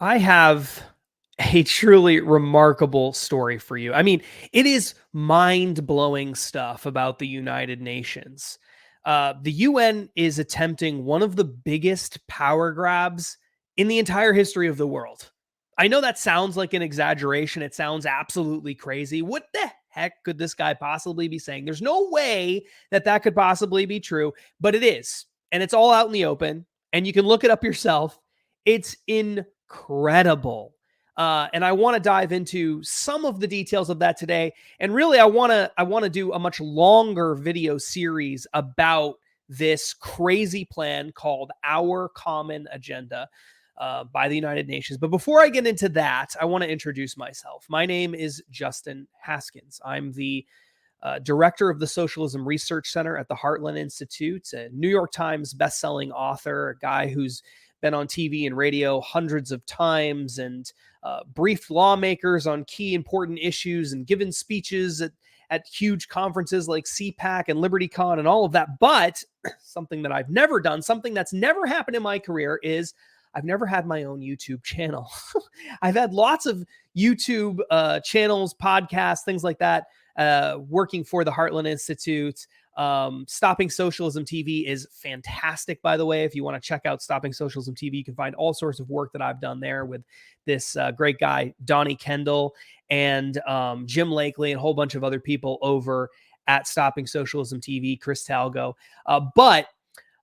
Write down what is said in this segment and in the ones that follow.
I have a truly remarkable story for you. I mean, it is mind blowing stuff about the United Nations. The UN is attempting one of the biggest power grabs in the entire history of the world. I know that sounds like an exaggeration. It sounds absolutely crazy. What the heck could this guy possibly be saying? There's no way that that could possibly be true, but it is. And it's all out in the open, and you can look it up yourself. It's incredible. And I want to dive into some of the details of that today. And really, I want to do a much longer video series about this crazy plan called Our Common Agenda by the United Nations. But before I get into that, I want to introduce myself. My name is Justin Haskins. I'm the director of the Socialism Research Center at the Heartland Institute, a New York Times bestselling author, a guy who's been on TV and radio hundreds of times and briefed lawmakers on key important issues and given speeches at huge conferences like CPAC and LibertyCon and all of that. But something that I've never done, something that's never happened in my career, is I've never had my own YouTube channel. I've had lots of YouTube channels, podcasts, things like that, working for the Heartland Institute. Stopping Socialism TV is fantastic, by the way. If you want to check out Stopping Socialism TV, you can find all sorts of work that I've done there with this great guy, Donnie Kendal, and Jim Lakely, and a whole bunch of other people over at Stopping Socialism TV, Chris Talgo. But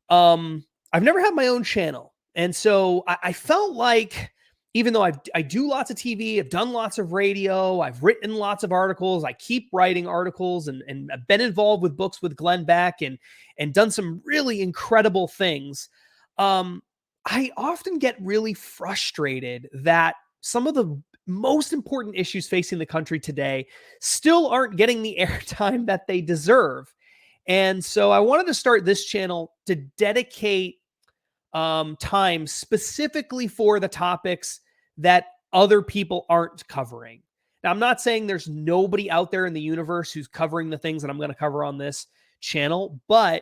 I've never had my own channel. And so I felt like, even though I do lots of TV, I've done lots of radio, I've written lots of articles, I keep writing articles, and I've been involved with books with Glenn Beck and done some really incredible things. I often get really frustrated that some of the most important issues facing the country today still aren't getting the airtime that they deserve. And so I wanted to start this channel to dedicate time specifically for the topics that other people aren't covering. Now, I'm not saying there's nobody out there in the universe who's covering the things that I'm going to cover on this channel, but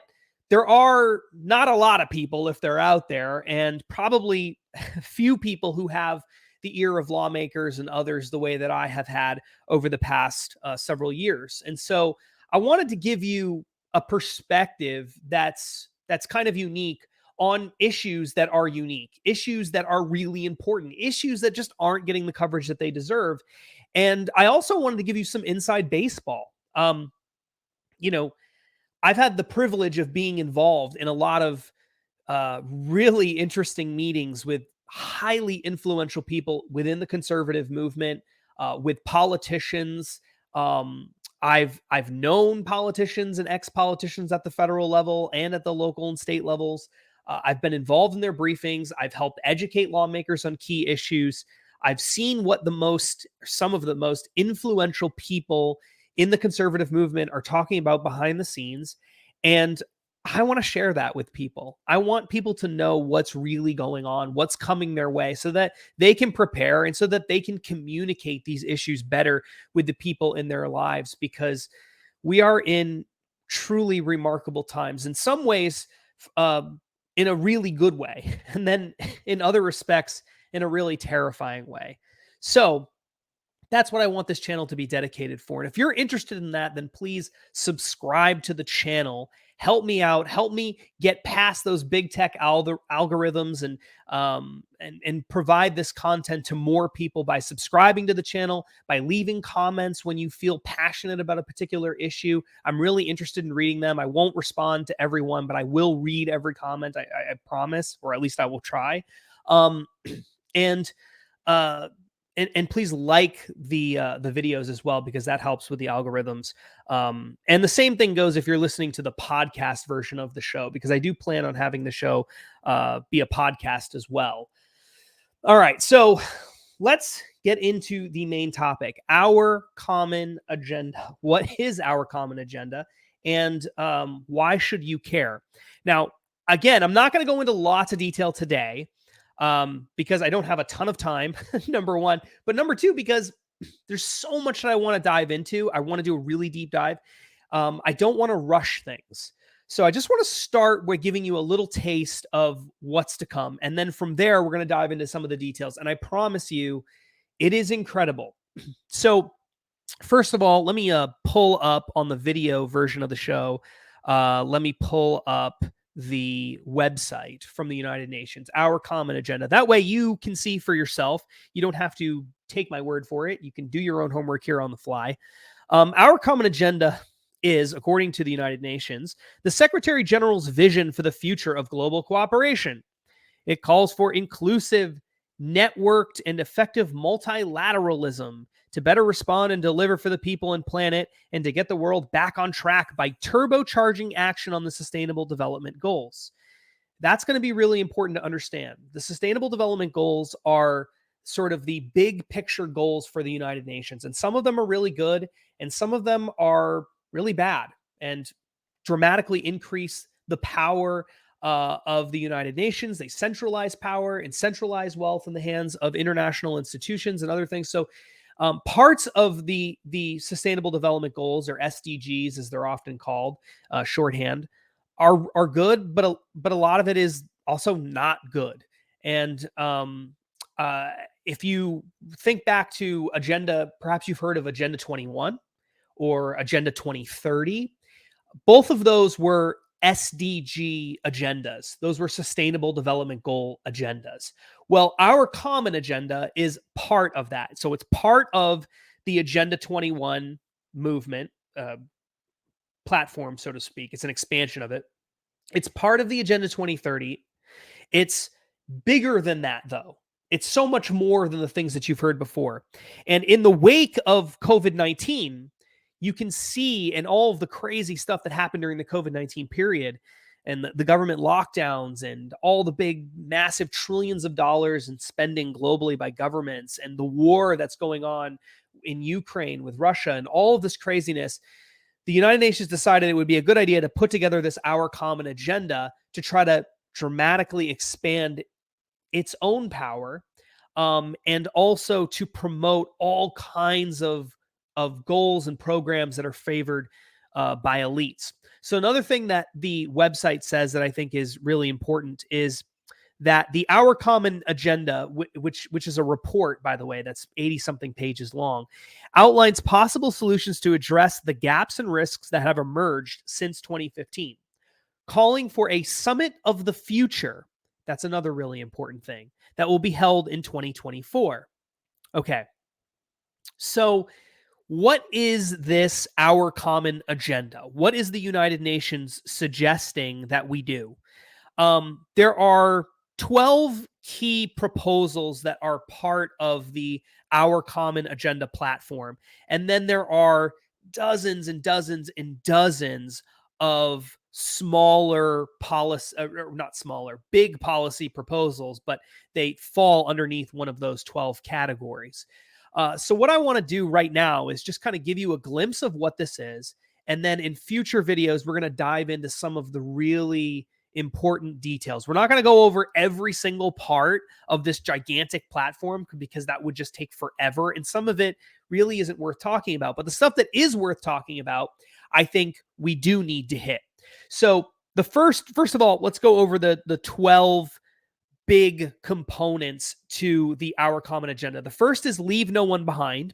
there are not a lot of people, if they're out there, and probably few people who have the ear of lawmakers and others the way that I have had over the past several years. And so I wanted to give you a perspective that's kind of unique on issues that are unique, issues that are really important, issues that just aren't getting the coverage that they deserve. And I also wanted to give you some inside baseball. You know, I've had the privilege of being involved in a lot of really interesting meetings with highly influential people within the conservative movement, with politicians. I've known politicians and ex-politicians at the federal level and at the local and state levels. I've been involved in their briefings. I've helped educate lawmakers on key issues. I've seen what some of the most influential people in the conservative movement are talking about behind the scenes. And I want to share that with people. I want people to know what's really going on, what's coming their way, so that they can prepare and so that they can communicate these issues better with the people in their lives, because we are in truly remarkable times. In some ways, in a really good way, and then in other respects, in a really terrifying way. So that's what I want this channel to be dedicated for. And if you're interested in that, then please subscribe to the channel. Help me out. Help me get past those big tech algorithms and provide this content to more people by subscribing to the channel, by leaving comments when you feel passionate about a particular issue. I'm really interested in reading them. I won't respond to everyone, but I will read every comment. I promise, or at least I will try. And please like the videos as well, because that helps with the algorithms. And the same thing goes if you're listening to the podcast version of the show, because I do plan on having the show be a podcast as well. All right, so let's get into the main topic: our common agenda. What is our common agenda, and why should you care? Now, again, I'm not going to go into lots of detail today, because I don't have a ton of time, number one. But number two, because there's so much that I want to dive into. I want to do a really deep dive. I don't want to rush things. So I just want to start by giving you a little taste of what's to come. And then from there, we're going to dive into some of the details. And I promise you, it is incredible. So, first of all, let me pull up on the video version of the show. Let me pull up the website from the United Nations, Our Common Agenda. That way you can see for yourself. You don't have to take my word for it. You can do your own homework here on the fly. Our Common Agenda is, according to the United Nations, the Secretary General's vision for the future of global cooperation. It calls for inclusive, networked, and effective multilateralism to better respond and deliver for the people and planet, and to get the world back on track by turbocharging action on the Sustainable Development Goals. That's going to be really important to understand. The Sustainable Development Goals are sort of the big picture goals for the United Nations, and some of them are really good, and some of them are really bad and dramatically increase the power of the United Nations. They centralize power and centralize wealth in the hands of international institutions and other things. So, parts of the Sustainable Development Goals, or SDGs, as they're often called, shorthand, are good, but a lot of it is also not good. And if you think back to agenda, perhaps you've heard of Agenda 21 or Agenda 2030. Both of those were SDG agendas. Those were Sustainable Development Goal agendas. Well, our common agenda is part of that. So it's part of the Agenda 21 movement platform, so to speak. It's an expansion of it. It's part of the Agenda 2030. It's bigger than that, though. It's so much more than the things that you've heard before. And in the wake of COVID-19, you can see, and all of the crazy stuff that happened during the COVID-19 period, and the government lockdowns, and all the big, massive trillions of dollars in spending globally by governments, and the war that's going on in Ukraine with Russia, and all of this craziness, the United Nations decided it would be a good idea to put together this Our Common Agenda to try to dramatically expand its own power, and also to promote all kinds of goals and programs that are favored by elites. So another thing that the website says that I think is really important is that the Our Common Agenda, which is a report, by the way, that's 80 something pages long, outlines possible solutions to address the gaps and risks that have emerged since 2015, calling for a summit of the future. That's another really important thing that will be held in 2024. Okay. So, what is this Our Common Agenda? What is the United Nations suggesting that we do? There are 12 key proposals that are part of the Our Common Agenda platform. And then there are dozens and dozens and dozens of smaller policy, not smaller, big policy proposals, but they fall underneath one of those 12 categories. So what I want to do right now is just kind of give you a glimpse of what this is. And then in future videos, we're going to dive into some of the really important details. We're not going to go over every single part of this gigantic platform because that would just take forever. And some of it really isn't worth talking about. But the stuff that is worth talking about, I think we do need to hit. So the first of all, let's go over the 12 big components to the Our Common Agenda. The first is leave no one behind.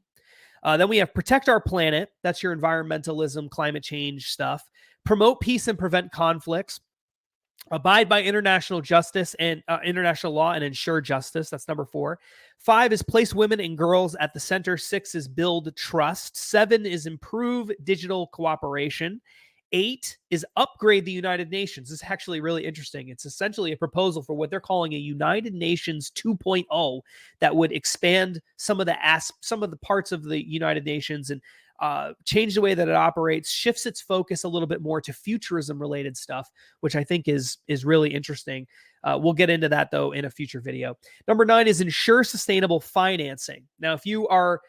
Then we have protect our planet. That's your environmentalism, climate change stuff. Promote peace and prevent conflicts. Abide by international justice and international law and ensure justice. That's number 4. 5 is place women and girls at the center. 6 is build trust. 7 is improve digital cooperation. 8 is upgrade the United Nations. This is actually really interesting. It's essentially a proposal for what they're calling a United Nations 2.0 that would expand some of the parts of the United Nations and change the way that it operates, shifts its focus a little bit more to futurism-related stuff, which I think is really interesting. We'll get into that, though, in a future video. Number 9 is ensure sustainable financing. Now, if you are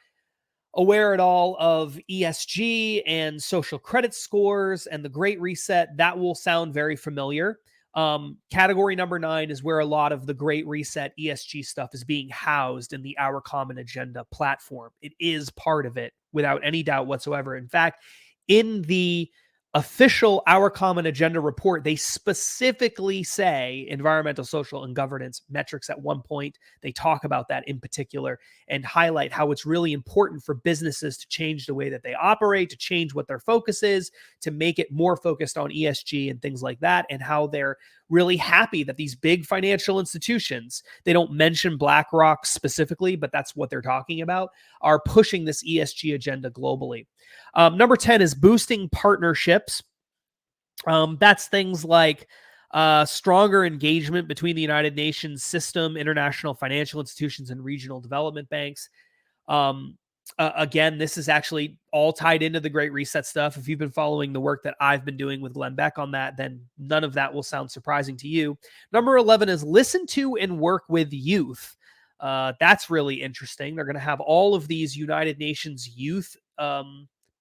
aware at all of ESG and social credit scores and the Great Reset, that will sound very familiar. Category number 9 is where a lot of the Great Reset ESG stuff is being housed in the Our Common Agenda platform. It is part of it without any doubt whatsoever. In fact, in the official Our Common Agenda report, they specifically say environmental, social, and governance metrics at one point. They talk about that in particular and highlight how it's really important for businesses to change the way that they operate, to change what their focus is, to make it more focused on ESG and things like that, and how they're really happy that these big financial institutions, they don't mention BlackRock specifically, but that's what they're talking about, are pushing this ESG agenda globally. Number 10 is boosting partnerships. That's things like stronger engagement between the United Nations system, international financial institutions, and regional development banks. Again, this is actually all tied into the Great Reset stuff. If you've been following the work that I've been doing with Glenn Beck on that, then none of that will sound surprising to you. Number 11 is listen to and work with youth. That's really interesting. They're going to have all of these United Nations youth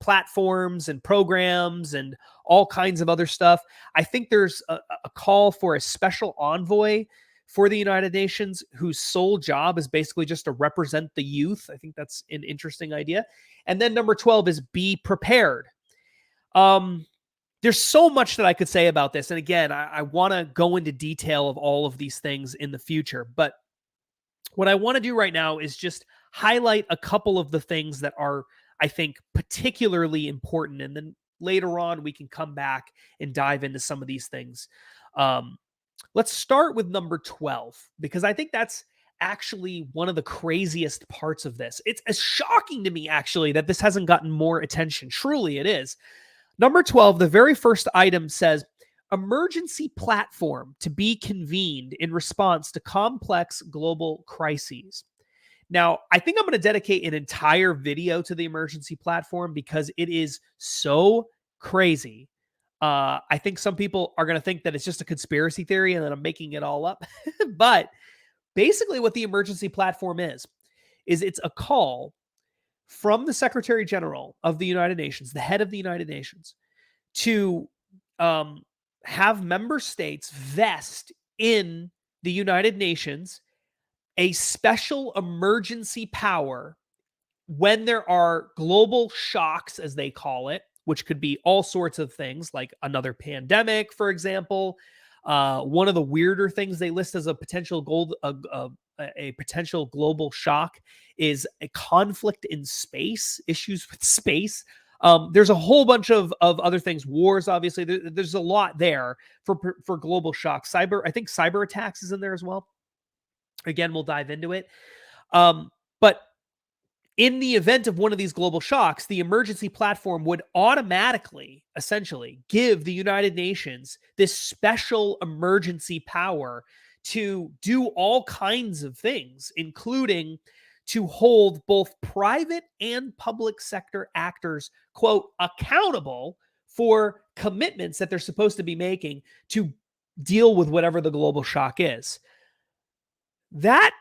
platforms and programs and all kinds of other stuff. I think there's a call for a special envoy for the United Nations whose sole job is basically just to represent the youth. I think that's an interesting idea. And then number 12 is be prepared. There's so much that I could say about this. And again, I want to go into detail of all of these things in the future. But what I want to do right now is just highlight a couple of the things that are, I think, particularly important. And then later on, we can come back and dive into some of these things. Let's start with number 12, because I think that's actually one of the craziest parts of this. It's shocking to me, actually, that this hasn't gotten more attention. Truly, it is. Number 12, the very first item says, emergency platform to be convened in response to complex global crises. Now, I think I'm going to dedicate an entire video to the emergency platform because it is so crazy. I think some people are going to think that it's just a conspiracy theory and that I'm making it all up. But basically what the emergency platform is it's a call from the Secretary General of the United Nations, the head of the United Nations, to have member states vest in the United Nations a special emergency power when there are global shocks, as they call it, which could be all sorts of things like another pandemic, for example. One of the weirder things they list as a potential potential global shock is a conflict in space, issues with space. There's a whole bunch of other things, wars, obviously. There's a lot there for global shocks. I think cyber attacks is in there as well. Again, we'll dive into it. But in the event of one of these global shocks, the emergency platform would automatically, essentially, give the United Nations this special emergency power to do all kinds of things, including to hold both private and public sector actors, quote, accountable for commitments that they're supposed to be making to deal with whatever the global shock is. That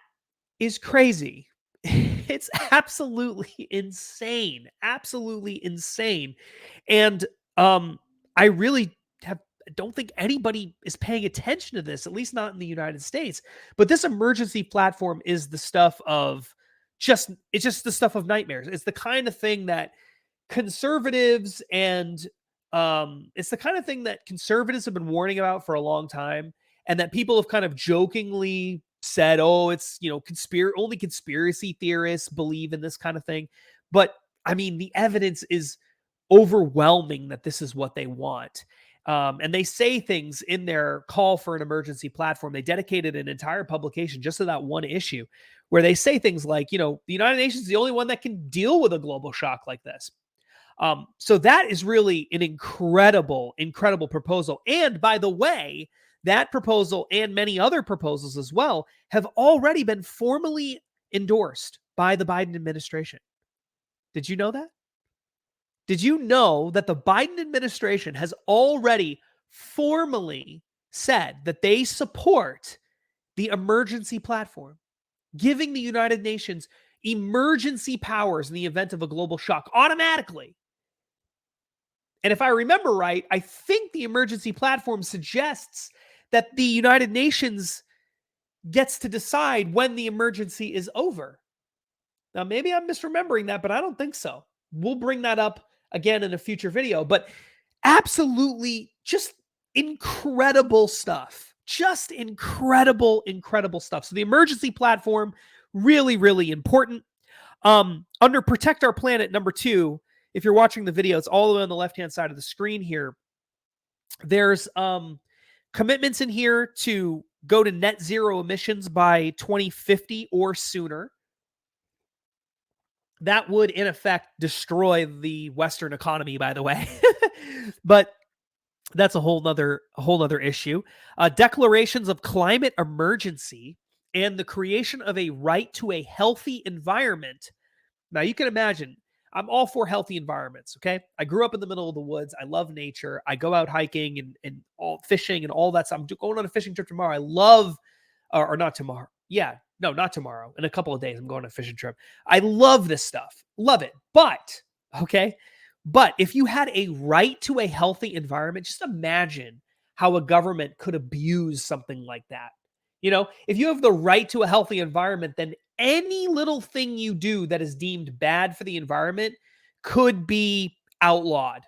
is crazy. It's absolutely insane. Absolutely insane. And I really don't think anybody is paying attention to this, at least not in the United States. But this emergency platform is the stuff of it's just the stuff of nightmares. It's the kind of thing that conservatives and it's the kind of thing that conservatives have been warning about for a long time, and that people have kind of jokingly said, oh, it's, only conspiracy theorists believe in this kind of thing. But I mean, the evidence is overwhelming that this is what they want. And they say things in their call for an emergency platform. They dedicated an entire publication just to that one issue, where they say things like, the United Nations is the only one that can deal with a global shock like this. So that is really an incredible, incredible proposal. And by the way, that proposal and many other proposals as well have already been formally endorsed by the Biden administration. Did you know that? Did you know that the Biden administration has already formally said that they support the emergency platform, giving the United Nations emergency powers in the event of a global shock automatically? And if I remember right, I think the emergency platform suggests that the United Nations gets to decide when the emergency is over. Now, maybe I'm misremembering that, but I don't think so. We'll bring that up again in a future video. But Absolutely just incredible stuff. Just incredible, incredible stuff. So the emergency platform, really, really important. Under Protect Our Planet, number 2, if you're watching the video, it's all the way on the left-hand side of the screen here. There's commitments in here to go to net zero emissions by 2050 or sooner. That would, in effect, destroy the Western economy, by the way. But that's a whole nother issue. Declarations of climate emergency and the creation of a right to a healthy environment. Now, you can imagine, I'm all for healthy environments, okay? I grew up in the middle of the woods. I love nature. I go out hiking and all fishing and all that stuff. I'm going on a fishing trip tomorrow. I love, or not tomorrow. Yeah, no, not tomorrow. In a couple of days, I'm going on a fishing trip. I love this stuff. Love it. But, okay, but if you had a right to a healthy environment, just imagine how a government could abuse something like that. You know, if you have the right to a healthy environment, then any little thing you do that is deemed bad for the environment could be outlawed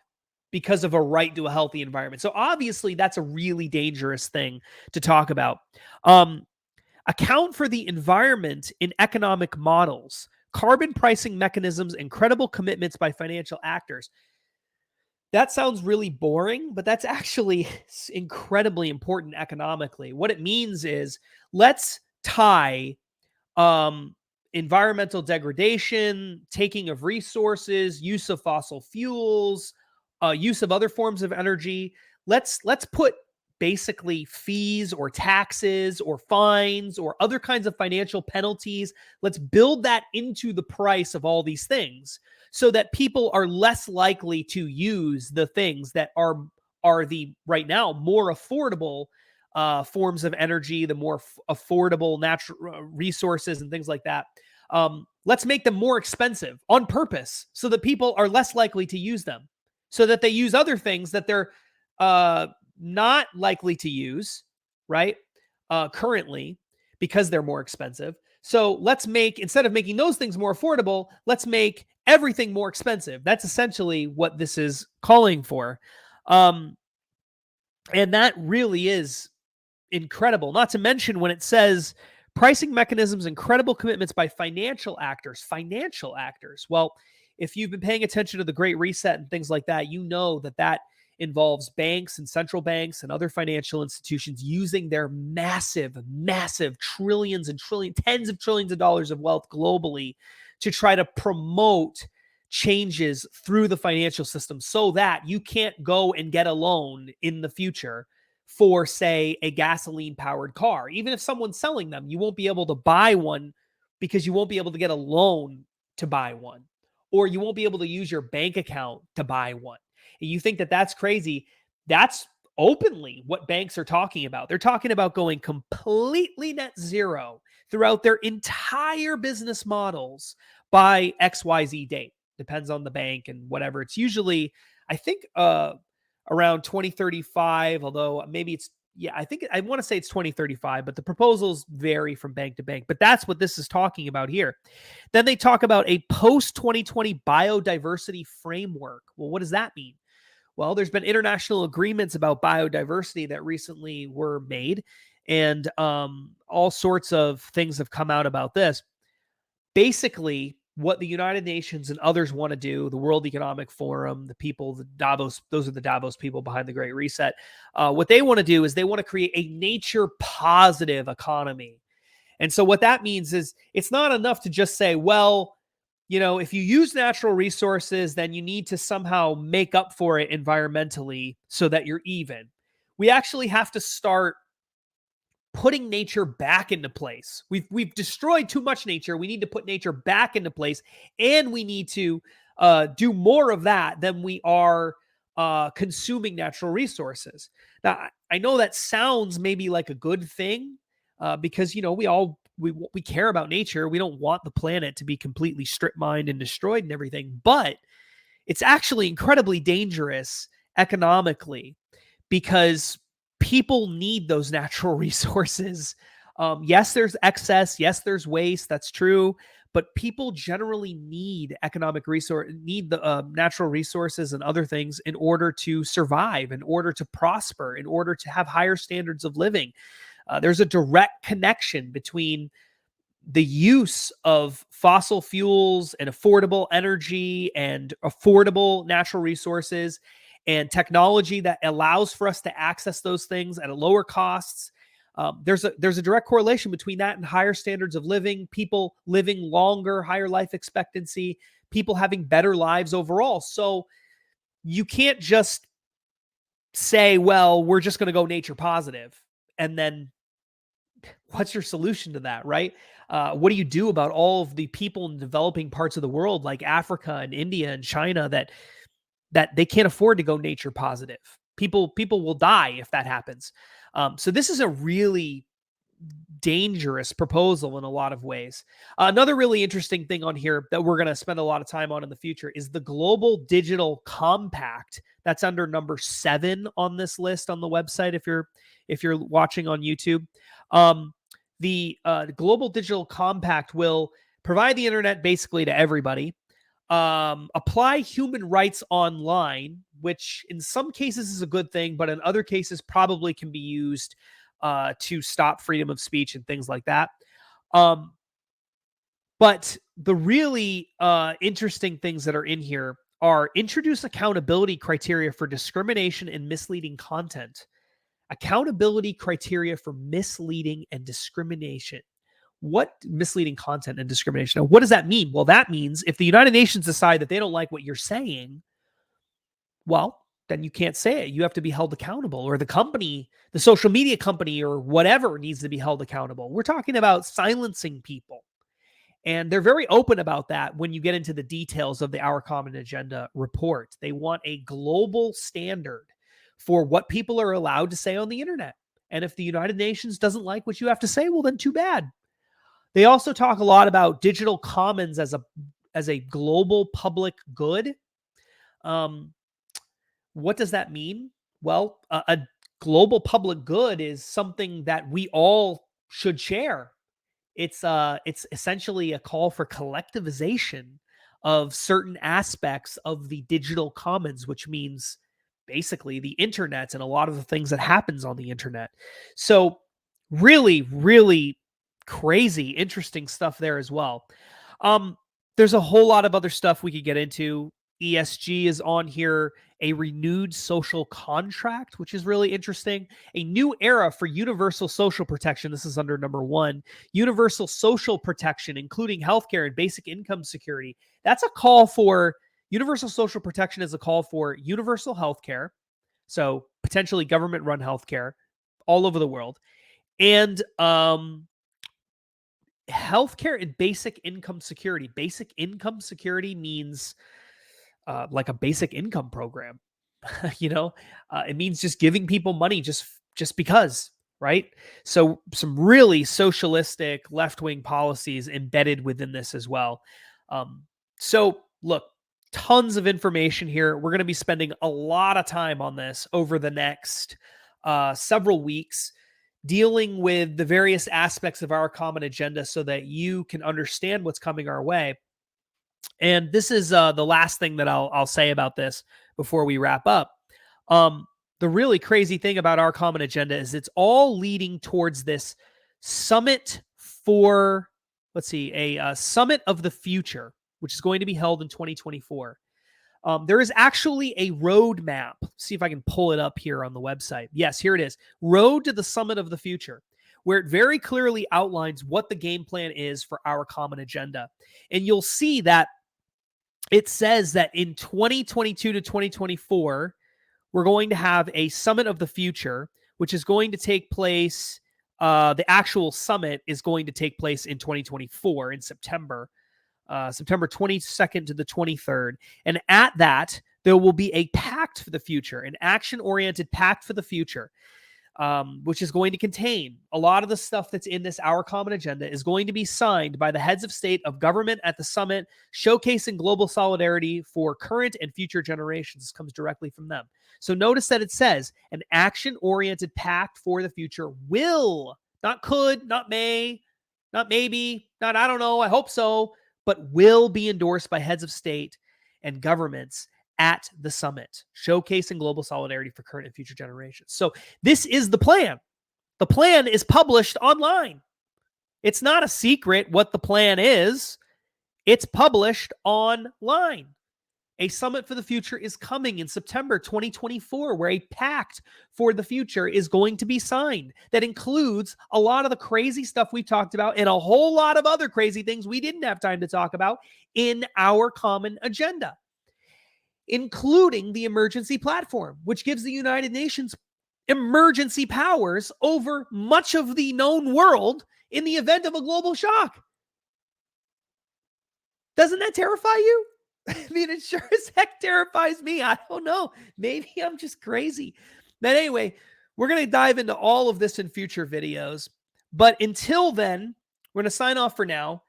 because of a right to a healthy environment. So obviously that's a really dangerous thing to talk about. Account for the environment in economic models, carbon pricing mechanisms, and credible commitments by financial actors. That sounds really boring, but that's actually incredibly important economically. What it means is, let's tie environmental degradation, taking of resources, use of fossil fuels, use of other forms of energy. Let's put basically fees or taxes or fines or other kinds of financial penalties. Let's build that into the price of all these things so that people are less likely to use the things that are the right now more affordable forms of energy, the more affordable natural resources and things like that. Let's make them more expensive on purpose so that people are less likely to use them, so that they use other things that they're not likely to use, right? Currently, because they're more expensive. So let's make, instead of making those things more affordable, let's make everything more expensive. That's essentially what this is calling for. And that really is incredible. Not to mention when it says pricing mechanisms and credible commitments by financial actors. Financial actors. Well, if you've been paying attention to the Great Reset and things like that, you know that that involves banks and central banks and other financial institutions using their massive, massive trillions and trillions, tens of trillions of dollars of wealth globally to try to promote changes through the financial system so that you can't go and get a loan in the future for, say, a gasoline-powered car. Even if someone's selling them, you won't be able to buy one because you won't be able to get a loan to buy one, or you won't be able to use your bank account to buy one. And you think that that's crazy. That's openly what banks are talking about. They're talking about going completely net zero throughout their entire business models by XYZ date. Depends on the bank and whatever. It's usually, I think, around 2035, although maybe it's, yeah, I think I want to say it's 2035, but the proposals vary from bank to bank. But that's what this is talking about here. Then they talk about a post 2020 biodiversity framework. Well, what does that mean? Well, there's been international agreements about biodiversity that recently were made, and all sorts of things have come out about this. Basically, what the United Nations and others want to do, the World Economic Forum, the people, the Davos, those are the Davos people behind the Great Reset. What they want to do is they want to create a nature positive economy. And so what that means is it's not enough to just say, well, you know, if you use natural resources, then you need to somehow make up for it environmentally so that you're even. We actually have to start putting nature back into place. We've destroyed too much nature. We need to put nature back into place, and we need to do more of that than we are consuming natural resources. Now, I know that sounds maybe like a good thing because, you know, we care about nature. We don't want the planet to be completely strip mined and destroyed and everything, but it's actually incredibly dangerous economically because people need those natural resources Yes, there's excess. Yes, there's waste. That's true. But people generally need need the natural resources and other things in order to survive, in order to prosper, in order to have higher standards of living. There's a direct connection between the use of fossil fuels and affordable energy and affordable natural resources and technology that allows for us to access those things at a lower costs. There's a direct correlation between that and higher standards of living, people living longer, higher life expectancy, people having better lives overall. So you can't just say, well, we're just going to go nature positive, and then what's your solution to that, right? What do you do about all of the people in developing parts of the world like Africa and India and China that they can't afford to go nature positive? People will die if that happens. So this is a really dangerous proposal in a lot of ways. Another really interesting thing on here that we're going to spend a lot of time on in the future is the Global Digital Compact. That's under number 7 on this list on the website. If you're watching on YouTube, um, the Global Digital Compact will provide the internet basically to everybody. Apply human rights online, which in some cases is a good thing, but in other cases probably can be used to stop freedom of speech and things like that. Um, but the really interesting things that are in here are introduce accountability criteria for discrimination and misleading content. Accountability criteria for misleading and discrimination. What misleading content and discrimination? Now, what does that mean? Well, that means if the United Nations decide that they don't like what you're saying, well, then you can't say it. You have to be held accountable, or the company, the social media company, or whatever needs to be held accountable. We're talking about silencing people. And they're very open about that when you get into the details of the Our Common Agenda report. They want a global standard for what people are allowed to say on the internet. And if the United Nations doesn't like what you have to say, well, then too bad. They also talk a lot about digital commons as a global public good. Um, what does that mean? Well, a global public good is something that we all should share. It's essentially a call for collectivization of certain aspects of the digital commons, which means basically the internet and a lot of the things that happens on the internet. So really, really crazy, interesting stuff there as well. Um, there's a whole lot of other stuff we could get into. ESG is on here, a renewed social contract, which is really interesting. A new era for universal social protection. This is under number 1. Universal social protection, including healthcare and basic income security. That's a call for universal social protection is a call for universal healthcare. So potentially government run healthcare all over the world. And healthcare and basic income security. Basic income security means like a basic income program. It means just giving people money just because, right? So some really socialistic left-wing policies embedded within this as well. So look, tons of information here. We're going to be spending a lot of time on this over the next several weeks, dealing with the various aspects of our common agenda so that you can understand what's coming our way. And this is the last thing that I'll say about this before we wrap up. The really crazy thing about our common agenda is it's all leading towards this summit for, a summit of the future, which is going to be held in 2024. There is actually a roadmap. See if I can pull it up here on the website. Yes, here it is. Road to the Summit of the Future, where it very clearly outlines what the game plan is for our common agenda. And you'll see that it says that in 2022 to 2024, we're going to have a Summit of the Future, which is going to take place. The actual summit is going to take place in 2024 in September. September 22nd to the 23rd. And at that, there will be a pact for the future, an action-oriented pact for the future, which is going to contain a lot of the stuff that's in this Our Common Agenda is going to be signed by the heads of state of government at the summit, showcasing global solidarity for current and future generations. This comes directly from them. So notice that it says an action-oriented pact for the future will Not could, not may, not maybe, not I don't know, I hope so, but will be endorsed by heads of state and governments at the summit, showcasing global solidarity for current and future generations. So this is the plan. The plan is published online. It's not a secret what the plan is. It's published online. A summit for the future is coming in September 2024, where a pact for the future is going to be signed that includes a lot of the crazy stuff we talked about and a whole lot of other crazy things we didn't have time to talk about in our common agenda, including the emergency platform, which gives the United Nations emergency powers over much of the known world in the event of a global shock. Doesn't that terrify you? I mean, it sure as heck terrifies me. I don't know. Maybe I'm just crazy. But anyway, we're going to dive into all of this in future videos. But until then, we're going to sign off for now.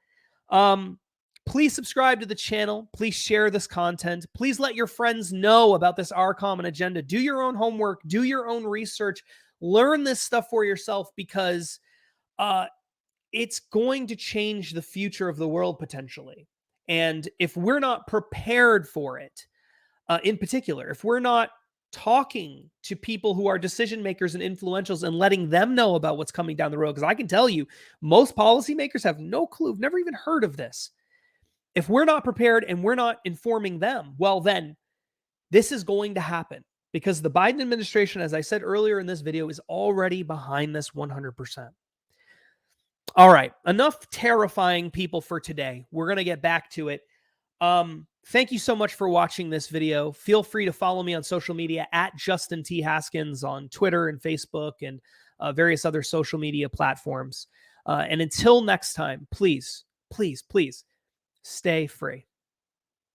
Please subscribe to the channel. Please share this content. Please let your friends know about this Our Common Agenda. Do your own homework. Do your own research. Learn this stuff for yourself, because it's going to change the future of the world potentially. And if we're not prepared for it, in particular, if we're not talking to people who are decision makers and influentials and letting them know about what's coming down the road, because I can tell you, most policymakers have no clue, never even heard of this. If we're not prepared and we're not informing them, well, then this is going to happen, because the Biden administration, as I said earlier in this video, is already behind this 100%. All right, enough terrifying people for today. We're going to get back to it. Thank you so much for watching this video. Feel free to follow me on social media at Justin T. Haskins on Twitter and Facebook and various other social media platforms. And until next time, please, please, please stay free.